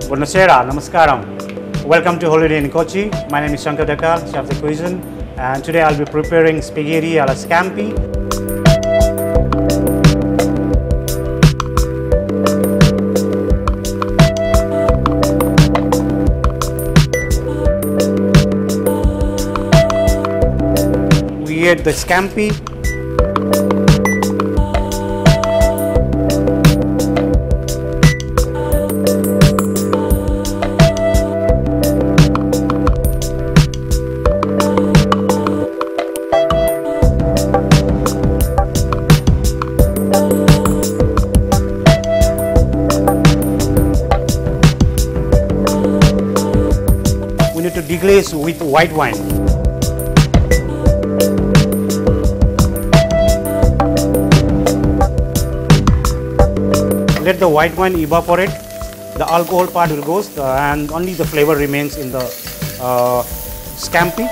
Buonasera, namaskaram. Welcome to Holiday in Kochi. My name is Shankar Dakal, chef of the cuisine, and today I'll be preparing spaghetti alla scampi. We add the scampi. We need to deglaze with white wine. Let the white wine evaporate, the alcohol part will go and only the flavor remains in the scampi.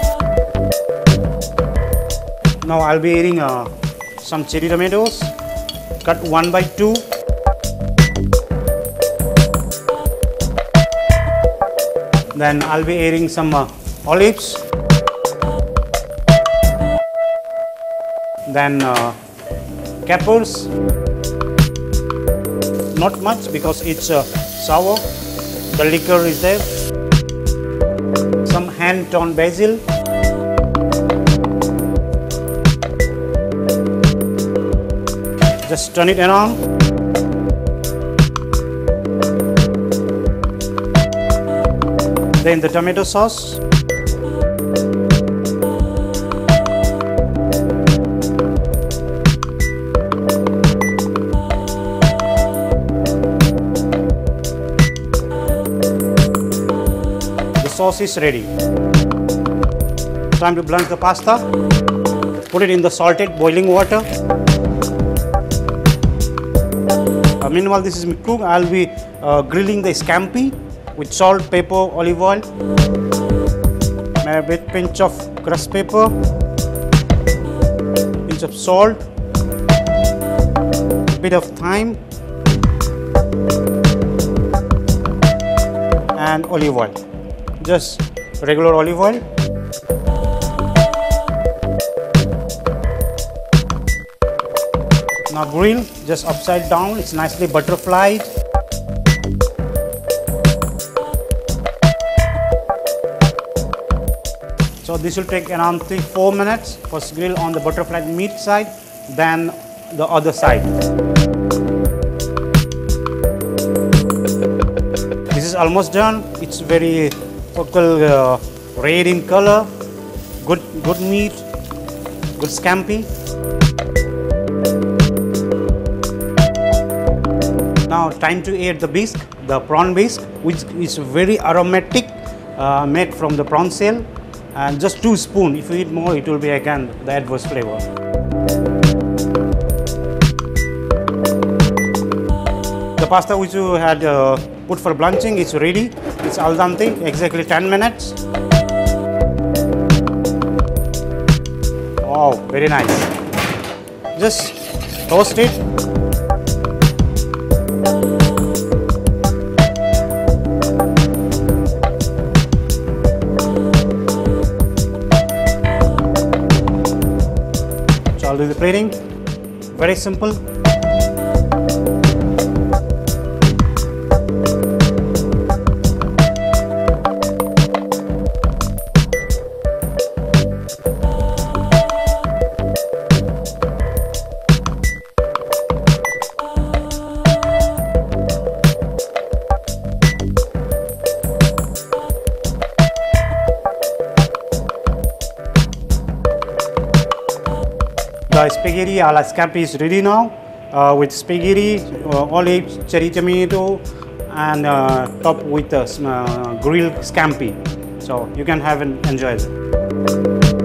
Now I'll be adding some cherry tomatoes, cut 1 by 2. Then I'll be adding some olives, then capers. Not much because it's sour, the liquor is there. Some hand-torn basil. Just turn it around. Then the tomato sauce. Sauce is ready. Time to blanch the pasta. Put it in the salted boiling water. Meanwhile, this is cooked. I'll be grilling the scampi with salt, pepper, olive oil, a bit pinch of crushed pepper, pinch of salt, a bit of thyme, and olive oil. Just regular olive oil. Now grill just upside down, it's nicely butterflied. So this will take around 3-4 minutes. First grill on the butterflied meat side, then the other side. This is almost done. It's very total red in color, good meat, good scampi. Now time to add the bisque, the prawn bisque, which is very aromatic, made from the prawn shell, and just 2 spoons. If you eat more, it will be again the adverse flavor. The pasta which you had put for blanching is ready. It's al dente, exactly 10 minutes. Oh, very nice. Just toast it. So I'll do the plating. Very simple. The spaghetti alla scampi is ready now with spaghetti, olives, cherry tomato, and topped with grilled scampi. So you can have and enjoy it.